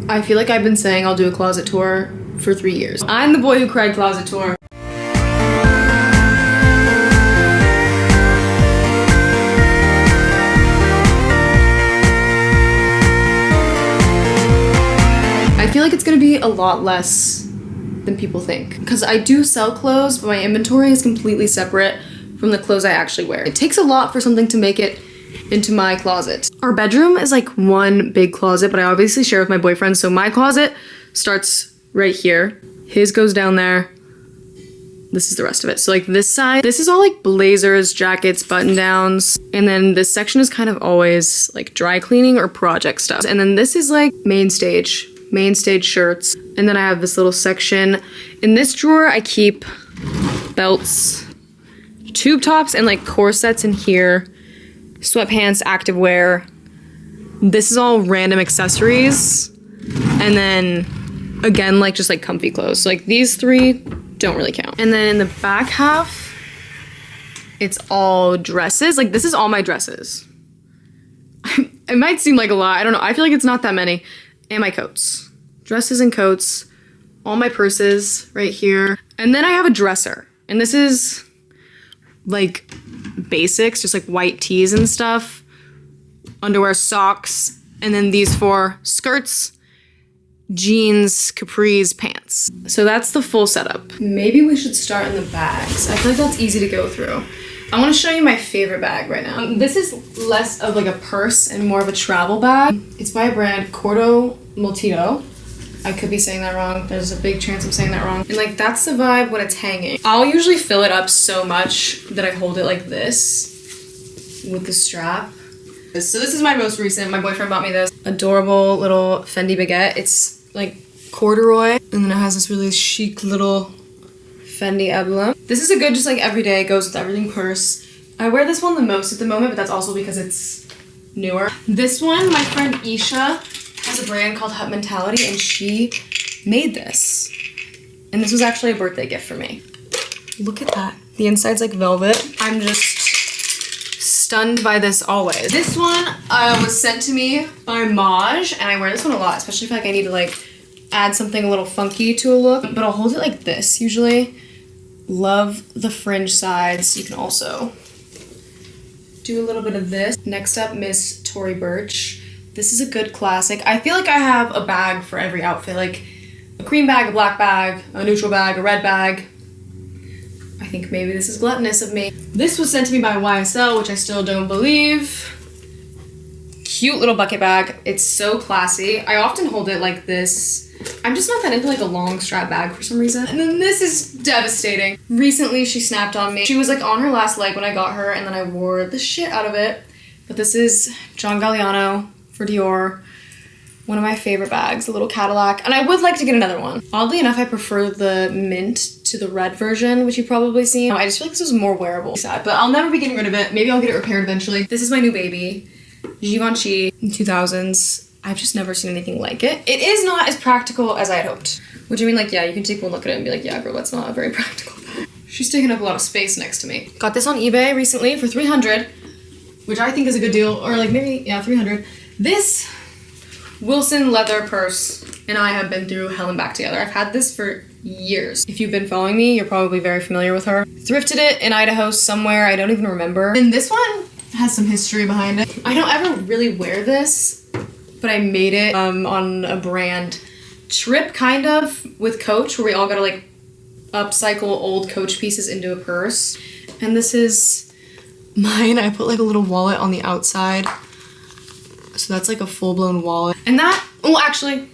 I feel like I've been saying I'll do a closet tour for 3 years. I'm the boy who cried closet tour. I feel like it's gonna be a lot less than people think. Because I do sell clothes, but my inventory is completely separate from the clothes I actually wear. It takes a lot for something to make it into my closet. Our bedroom is like one big closet, but I obviously share with my boyfriend, so my closet starts right here. His goes down there. This is the rest of it. So like this side, this is all like blazers, jackets, button downs. And then this section is kind of always like dry cleaning or project stuff. And then this is like main stage shirts. And then I have this little section. In this drawer, I keep belts, tube tops, and like corsets in here. Sweatpants, activewear. This is all random accessories. And then again, like just like comfy clothes. So like these three don't really count. And then in the back half, it's all dresses. Like this is all my dresses. It might seem like a lot. I don't know. I feel like it's not that many. And my coats. Dresses and coats. All my purses right here. And then I have a dresser. And this is like basics, just like white tees and stuff, underwear, socks, and then these 4 skirts, jeans, capris, pants. So that's the full setup. Maybe we should start in the bags. I feel like that's easy to go through. I want to show you my favorite bag right now. This is less of like a purse and more of a travel bag. It's by a brand Cordo Maltito. I could be saying that wrong. There's a big chance I'm saying that wrong. And like that's the vibe when it's hanging. I'll usually fill it up so much that I hold it like this with the strap. So this is my most recent. My boyfriend bought me this adorable little Fendi baguette. It's like corduroy, and then it has this really chic little Fendi emblem. This is a good just like everyday, goes with everything purse. I wear this one the most at the moment, but that's also because it's newer. This one, my friend Isha has a brand called Hut Mentality, and she made this. And this was actually a birthday gift for me. Look at that. The inside's like velvet. I'm just stunned by this always. This one was sent to me by Maj, and I wear this one a lot, especially if like I need to like add something a little funky to a look. But I'll hold it like this usually. Love the fringe sides. You can also do a little bit of this. Next up, Miss Tory Burch. This is a good classic. I feel like I have a bag for every outfit, like a cream bag, a black bag, a neutral bag, a red bag. I think maybe this is gluttonous of me. This was sent to me by YSL, which I still don't believe. Cute little bucket bag. It's so classy. I often hold it like this. I'm just not that into like a long strap bag for some reason. And then this is devastating. Recently, she snapped on me. She was like on her last leg when I got her, and then I wore the shit out of it. But this is John Galliano for Dior. One of my favorite bags, a little Cadillac. And I would like to get another one. Oddly enough, I prefer the mint to the red version, which you've probably seen. I just feel like this was more wearable. Sad, but I'll never be getting rid of it. Maybe I'll get it repaired eventually. This is my new baby, Givenchy in 2000s. I've just never seen anything like it. It is not as practical as I had hoped. Which I mean, like, yeah, you can take one look at it and be like, yeah, girl, that's not a very practical bag. She's taking up a lot of space next to me. Got this on eBay recently for $300, which I think is a good deal. Or like maybe, yeah, $300. This Wilson leather purse and I have been through hell and back together. I've had this for years. If you've been following me, you're probably very familiar with her. Thrifted it in Idaho somewhere, I don't even remember. And this one has some history behind it. I don't ever really wear this, but I made it on a brand trip kind of with Coach, where we all gotta like upcycle old Coach pieces into a purse. And this is mine. I put like a little wallet on the outside. So that's like a full-blown wallet. And that, well, actually,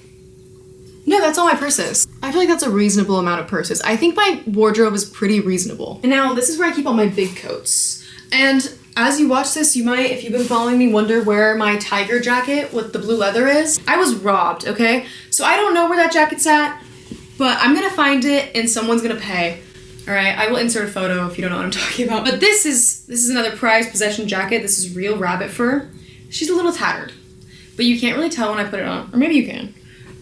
no, that's all my purses. I feel like that's a reasonable amount of purses. I think my wardrobe is pretty reasonable. And now this is where I keep all my big coats. And as you watch this, you might, if you've been following me, wonder where my tiger jacket with the blue leather is. I was robbed, okay? So I don't know where that jacket's at, but I'm gonna find it and someone's gonna pay. All right, I will insert a photo if you don't know what I'm talking about. But this is another prized possession jacket. This is real rabbit fur. She's a little tattered, but you can't really tell when I put it on. Or maybe you can.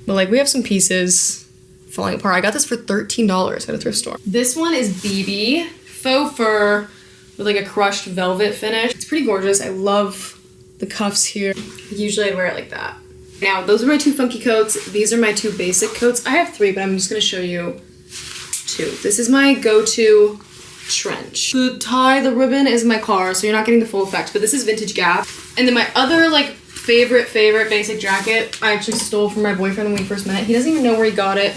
But like, we have some pieces falling apart. I got this for $13 at a thrift store. This one is BB, faux fur with like a crushed velvet finish. It's pretty gorgeous. I love the cuffs here. Usually I'd wear it like that. Now, those are my 2 funky coats. These are my 2 basic coats. I have 3, but I'm just gonna show you 2. This is my go-to trench. The tie, the ribbon is in my car, so you're not getting the full effect, but this is vintage Gap. And then my other like favorite basic jacket, I actually stole from my boyfriend when we first met. He doesn't even know where he got it.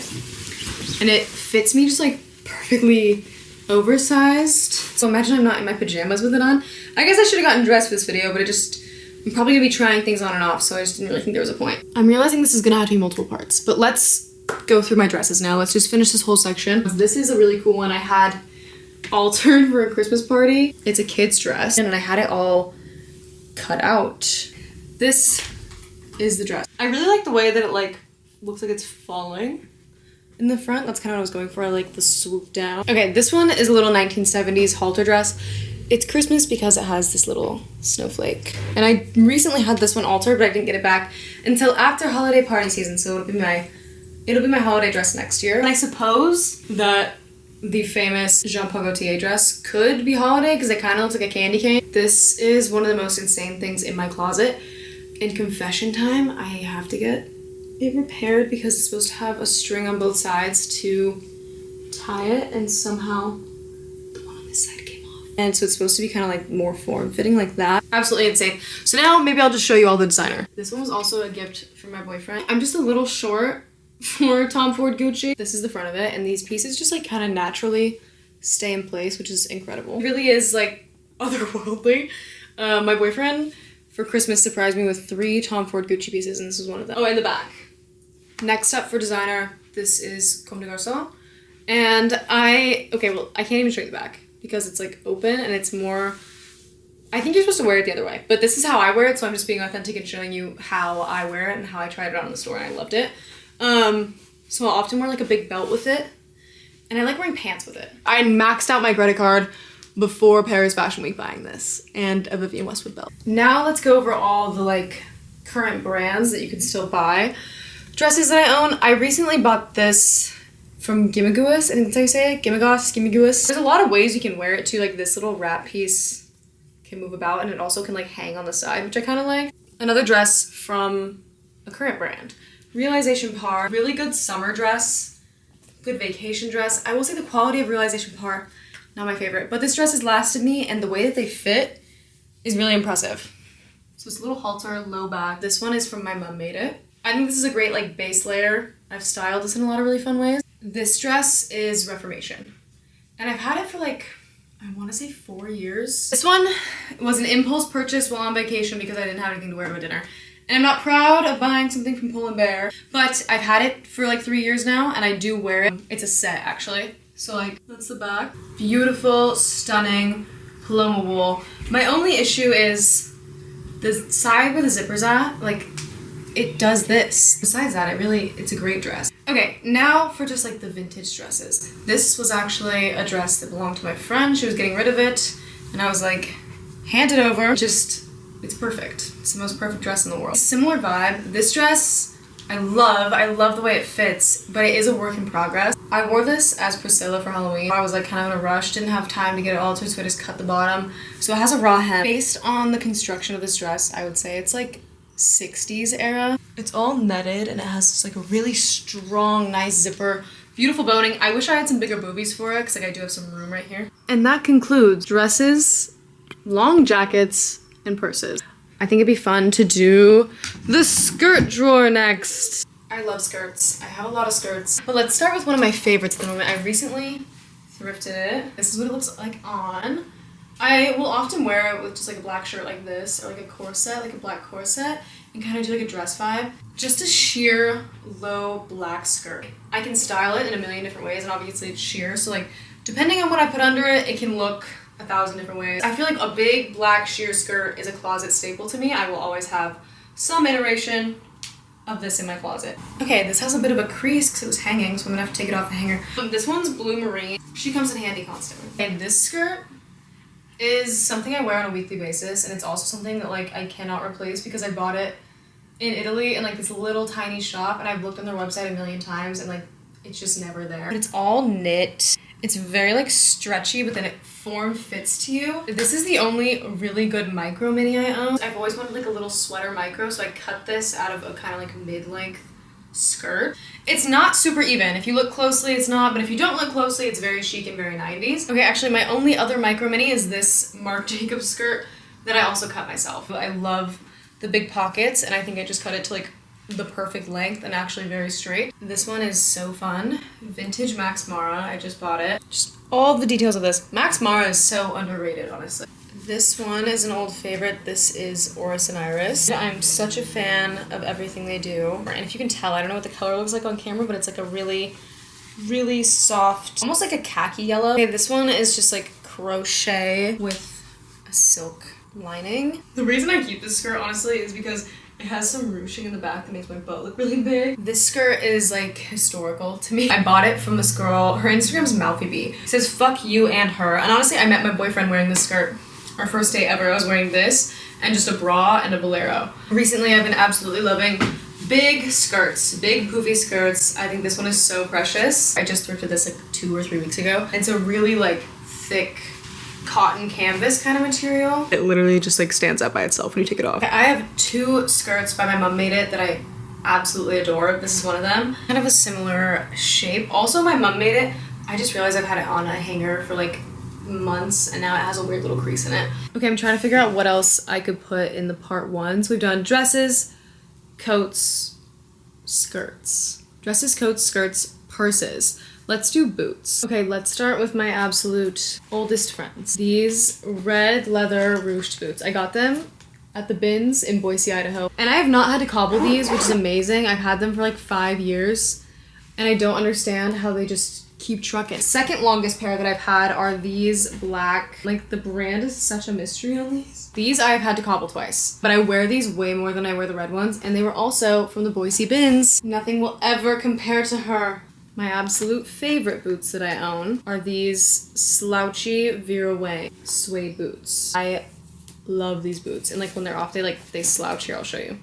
And it fits me just like perfectly oversized. So imagine I'm not in my pajamas with it on. I guess I should have gotten dressed for this video, but I'm probably gonna be trying things on and off, so I just didn't really think there was a point. I'm realizing this is gonna have to be multiple parts, but let's go through my dresses now. Let's just finish this whole section. This is a really cool one I had altered for a Christmas party. It's a kid's dress, and I had it all cut out. This is the dress. I really like the way that it like looks like it's falling in the front. That's kind of what I was going for. I like the swoop down. Okay, this one is a little 1970s halter dress. It's Christmas because it has this little snowflake. And I recently had this one altered, but I didn't get it back until after holiday party season, so it'll be my holiday dress next year. And I suppose that the famous Jean Paul Gaultier dress could be holiday because it kind of looks like a candy cane. This is one of the most insane things in my closet. In confession time, I have to get it repaired because it's supposed to have a string on both sides to tie it, and somehow the one on this side came off. And so it's supposed to be kind of like more form-fitting like that. Absolutely insane. So now maybe I'll just show you all the designer. This one was also a gift from my boyfriend. I'm just a little short for Tom Ford Gucci. This is the front of it, and these pieces just like kind of naturally stay in place, which is incredible. It really is like otherworldly. My boyfriend for Christmas surprised me with 3 Tom Ford Gucci pieces, and this is one of them. Oh, in the back. Next up for designer, this is Comme des Garçons. And I can't even show you the back because it's like open and it's more, I think you're supposed to wear it the other way, but this is how I wear it, so I'm just being authentic and showing you how I wear it and how I tried it on in the store, and I loved it. So I'll often wear like a big belt with it, and I like wearing pants with it. I maxed out my credit card before Paris Fashion Week buying this, and a Vivienne Westwood belt. Now let's go over all the like current brands that you can still buy. Dresses that I own. I recently bought this from Gimmigous, I think that's how you say it, Gimmigous. There's a lot of ways you can wear it too, like this little wrap piece can move about, and it also can like hang on the side, which I kind of like. Another dress from a current brand, Realization Par. Really good summer dress, good vacation dress. I will say the quality of Realization Par, not my favorite, but this dress has lasted me, and the way that they fit is really impressive. So it's a little halter, low back. This one is from My Mom Made It. I think this is a great like base layer. I've styled this in a lot of really fun ways. This dress is Reformation, and I've had it for like, I want to say 4 years. This one was an impulse purchase while on vacation because I didn't have anything to wear to a dinner. And I'm not proud of buying something from Pull & Bear, but I've had it for like 3 years now, and I do wear it. It's a set, actually. So like, that's the back. Beautiful, stunning, Paloma wool. My only issue is the side where the zipper's at, like, it does this. Besides that, it's a great dress. Okay, now for just like the vintage dresses. This was actually a dress that belonged to my friend. She was getting rid of it, and I was like, hand it over. It's perfect. It's the most perfect dress in the world. Similar vibe. This dress, I love the way it fits, but it is a work in progress. I wore this as Priscilla for Halloween. I was like kind of in a rush, didn't have time to get it altered, so I just cut the bottom. So it has a raw hem. Based on the construction of this dress, I would say it's like 60s era. It's all netted, and it has just like a really strong, nice zipper. Beautiful boning. I wish I had some bigger boobies for it, because like I do have some room right here. And that concludes dresses, long jackets, and purses. I think it'd be fun to do the skirt drawer next. I love skirts. I have a lot of skirts. But let's start with one of my favorites at the moment. I recently thrifted it. This is what it looks like on. I will often wear it with just like a black shirt like this, or like a corset, like a black corset, and kind of do like a dress vibe. Just a sheer low black skirt. I can style it in a million different ways, and obviously it's sheer, so like depending on what I put under it, it can look 1,000 different ways. I feel like a big black sheer skirt is a closet staple to me. I will always have some iteration of this in my closet. Okay, this has a bit of a crease because it was hanging, so I'm gonna have to take it off the hanger. This one's blue marine. She comes in handy constantly. And this skirt is something I wear on a weekly basis, and it's also something that like I cannot replace because I bought it in Italy in like this little tiny shop, and I've looked on their website a million times, and like it's just never there. It's all knit. It's very like stretchy, but then it form fits to you. This is the only really good micro mini I own. I've always wanted like a little sweater micro, so I cut this out of a kind of like mid-length skirt. It's not super even. If you look closely, it's not, but if you don't look closely, it's very chic and very 90s. Okay, actually my only other micro mini is this Marc Jacobs skirt that I also cut myself. I love the big pockets, and I think I just cut it to like the perfect length and actually very straight. This one is so fun. Vintage Max Mara, I just bought it. Just all the details of this. Max Mara is so underrated, honestly. This one is an old favorite. This is Oris and Iris. I'm such a fan of everything they do. And if you can tell, I don't know what the color looks like on camera, but it's like a really, really soft, almost like a khaki yellow. Okay, this one is just like crochet with a silk lining. The reason I keep this skirt, honestly, is because it has some ruching in the back that makes my butt look really big. This skirt is like historical to me. I bought it from this girl. Her Instagram's Mouthy Bee. It says fuck you and her. And honestly, I met my boyfriend wearing this skirt. Our first date ever, I was wearing this and just a bra and a bolero. Recently, I've been absolutely loving big skirts, big poofy skirts. I think this one is so precious. I just thrifted this like 2 or 3 weeks ago. It's a really like thick cotton canvas kind of material. It literally just like stands up by itself when you take it off. I have 2 skirts by My Mom Made It that I absolutely adore. This is one of them. Kind of a similar shape. Also, My Mom Made It. I just realized I've had it on a hanger for like months and now it has a weird little crease in it. Okay, I'm trying to figure out what else I could put in the part 1. So we've done dresses, coats, skirts. Dresses, coats, skirts, purses. Let's do boots. Okay, let's start with my absolute oldest friends. These red leather ruched boots. I got them at the bins in Boise, Idaho. And I have not had to cobble these, which is amazing. I've had them for like 5 years and I don't understand how they just keep trucking. Second longest pair that I've had are these black, like the brand is such a mystery on these. These I've had to cobble twice, but I wear these way more than I wear the red ones, and they were also from the Boise bins. Nothing will ever compare to her. My absolute favorite boots that I own are these slouchy Vera Wang suede boots. I love these boots, and like when they're off, they slouch. Here, I'll show you.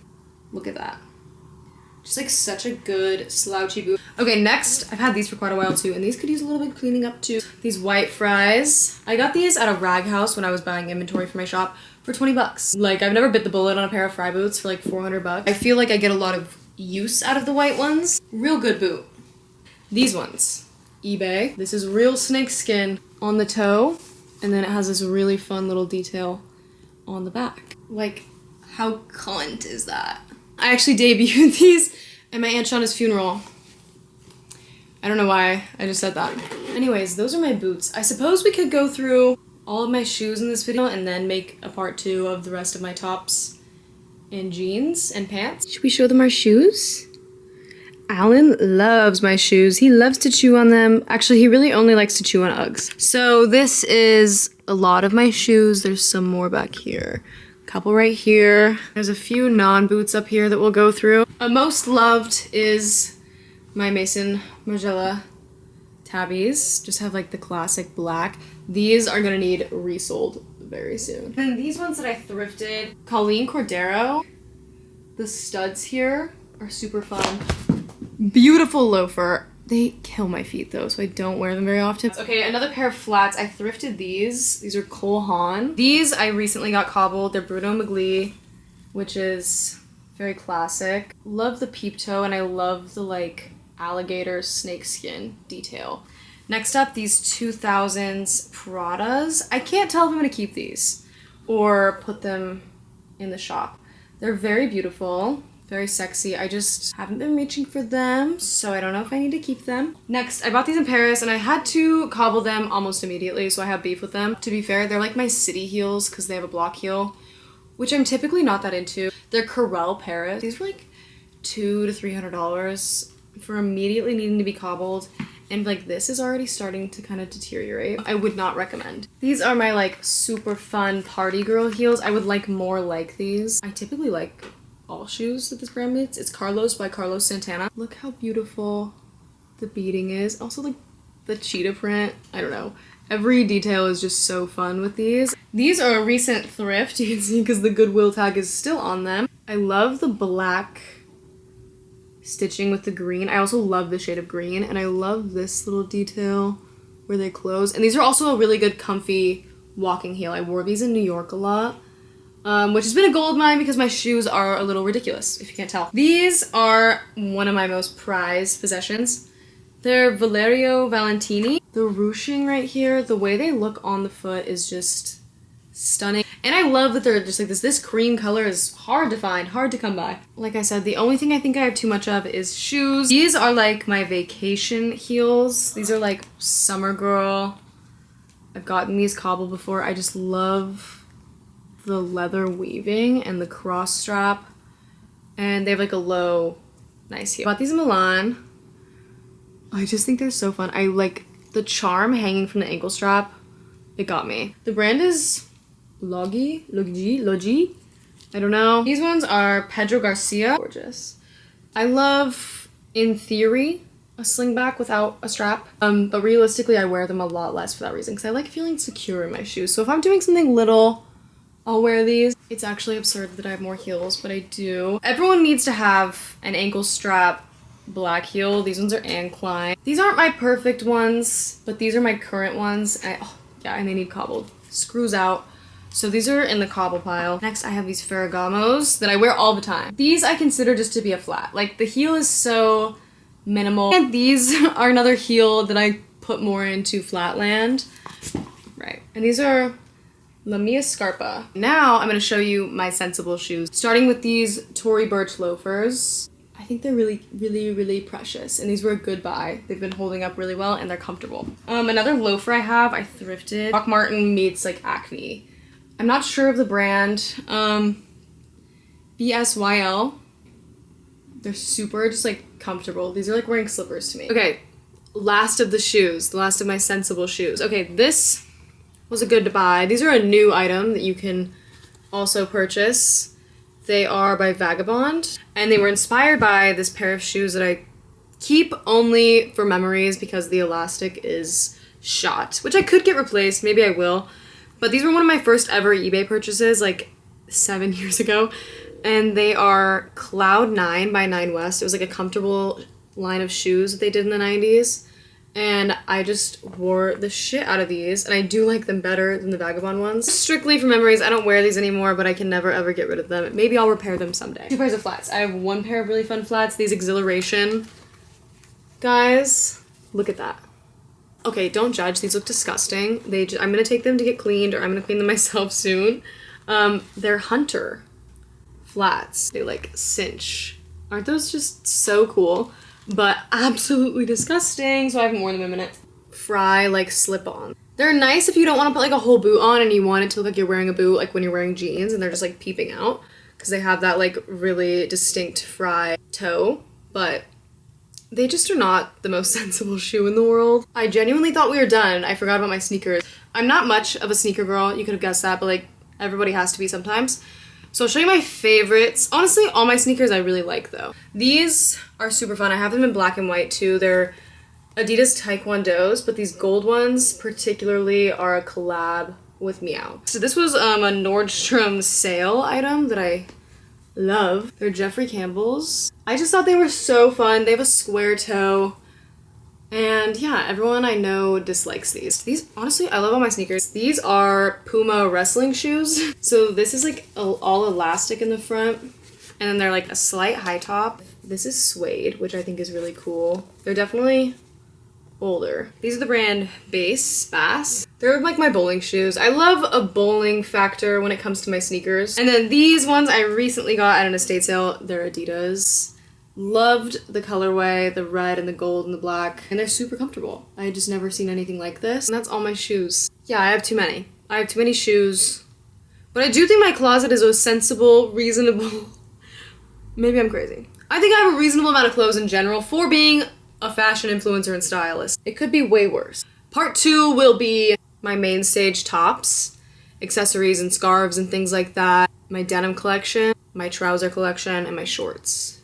Look at that. Just like such a good slouchy boot. Okay, next, I've had these for quite a while too, and these could use a little bit of cleaning up too. These white fries. I got these at a rag house when I was buying inventory for my shop for 20 bucks. Like, I've never bit the bullet on a pair of fry boots for like 400 bucks. I feel like I get a lot of use out of the white ones. Real good boot. These ones, eBay. This is real snake skin on the toe, and then it has this really fun little detail on the back. Like, how cunt is that? I actually debuted these at my Aunt Shauna's funeral. I don't know why I just said that. Anyways, those are my boots. I suppose we could go through all of my shoes in this video and then make a part 2 of the rest of my tops and jeans and pants. Should we show them our shoes? Alan loves my shoes. He loves to chew on them. Actually, he really only likes to chew on Uggs. So this is a lot of my shoes. There's some more back here. Couple right here. There's a few non-boots up here that we'll go through. Most loved is my Mason Margiela tabbies. Just have like the classic black. These are gonna need resold very soon. And these ones that I thrifted, Colleen Cordero. The studs here are super fun. Beautiful loafer. They kill my feet though, so I don't wear them very often. Okay, another pair of flats. I thrifted these. These are Cole Haan. These I recently got cobbled. They're Bruno Magli, which is very classic. Love the peep toe, and I love the like alligator snake skin detail. Next up, these 2000s Pradas. I can't tell if I'm gonna keep these or put them in the shop. They're very beautiful. Very sexy. I just haven't been reaching for them, so I don't know if I need to keep them. Next, I bought these in Paris, and I had to cobble them almost immediately, so I have beef with them. To be fair, they're like my city heels because they have a block heel, which I'm typically not that into. They're Carrel Paris. These were like $200 to $300 for immediately needing to be cobbled, and like this is already starting to kind of deteriorate. I would not recommend. These are my like super fun party girl heels. I would like more like these. I typically like all shoes that this brand makes. It's Carlos by Carlos Santana. Look how beautiful the beading is. Also like the cheetah print. I don't know. Every detail is just so fun with these. These are a recent thrift. You can see because the Goodwill tag is still on them. I love the black stitching with the green. I also love the shade of green, and I love this little detail where they close. And these are also a really good comfy walking heel. I wore these in New York a lot, which has been a goal of mine because my shoes are a little ridiculous, if you can't tell. These are one of my most prized possessions. They're Valerio Valentini. The ruching right here, the way they look on the foot is just stunning. And I love that they're just like this. This cream color is hard to find, hard to come by. Like I said, the only thing I think I have too much of is shoes. These are like my vacation heels. These are like summer girl. I've gotten these cobbled before. I just love the leather weaving and the cross strap. And they have like a low, nice heel. Bought these in Milan. I just think they're so fun. I like the charm hanging from the ankle strap. It got me. The brand is Logi. I don't know. These ones are Pedro Garcia. Gorgeous. I love, in theory, a slingback without a strap. But realistically, I wear them a lot less for that reason because I like feeling secure in my shoes. So if I'm doing something little, I'll wear these. It's actually absurd that I have more heels, but I do. Everyone needs to have an ankle strap black heel. These ones are Anne Klein. These aren't my perfect ones, but these are my current ones. Yeah, and they need cobbled. Screws out. So these are in the cobble pile. Next, I have these Ferragamos that I wear all the time. These I consider just to be a flat. Like, the heel is so minimal. And these are another heel that I put more into flatland. Right. And these are La Mia Scarpa. Now I'm gonna show you my sensible shoes. Starting with these Tory Burch loafers. I think they're really, really, really precious. And these were a good buy. They've been holding up really well and they're comfortable. Another loafer I have, I thrifted. Doc Martin meets like Acne. I'm not sure of the brand. BSYL. They're super just like comfortable. These are like wearing slippers to me. Okay, last of the shoes. The last of my sensible shoes. Okay, this was a good buy. These are a new item that you can also purchase. They are by Vagabond, and they were inspired by this pair of shoes that I keep only for memories because the elastic is shot, which I could get replaced, maybe I will, but these were one of my first ever eBay purchases like 7 years ago, and they are Cloud 9 by Nine West. It was like a comfortable line of shoes that they did in the 90s, and I just wore the shit out of these, and I do like them better than the Vagabond ones. Strictly for memories, I don't wear these anymore, but I can never ever get rid of them. Maybe I'll repair them someday. 2 pairs of flats. I have 1 pair of really fun flats, these Exhilaration. Guys, look at that. Okay, don't judge, these look disgusting. I'm gonna take them to get cleaned, or I'm gonna clean them myself soon. They're Hunter flats. They like cinch. Aren't those just so cool? But absolutely disgusting, so I haven't worn them in a minute. Fry like slip-on. They're nice if you don't want to put like a whole boot on and you want it to look like you're wearing a boot, like when you're wearing jeans and they're just like peeping out, because they have that like really distinct Fry toe, but they just are not the most sensible shoe in the world. I genuinely thought we were done. I forgot about my sneakers. I'm not much of a sneaker girl, you could have guessed that, but like everybody has to be sometimes. So I'll show you my favorites. Honestly, all my sneakers I really like though. These are super fun. I have them in black and white too. They're Adidas Taekwondos, but these gold ones particularly are a collab with Meow. So this was a Nordstrom sale item that I love. They're Jeffrey Campbell's. I just thought they were so fun. They have a square toe. And yeah, everyone I know dislikes these. These, honestly, I love all my sneakers. These are Puma wrestling shoes. So this is like all elastic in the front. And then they're like a slight high top. This is suede, which I think is really cool. They're definitely older. These are the brand Bass. They're like my bowling shoes. I love a bowling factor when it comes to my sneakers. And then these ones I recently got at an estate sale. They're Adidas. Loved the colorway, the red and the gold and the black, and they're super comfortable. I just never seen anything like this. And that's all my shoes. Yeah, I have too many. I have too many shoes. But I do think my closet is a sensible, reasonable... Maybe I'm crazy. I think I have a reasonable amount of clothes in general for being a fashion influencer and stylist. It could be way worse. Part 2 will be my main stage tops, accessories and scarves and things like that, my denim collection, my trouser collection, and my shorts.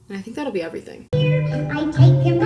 And I think that'll be everything. I take him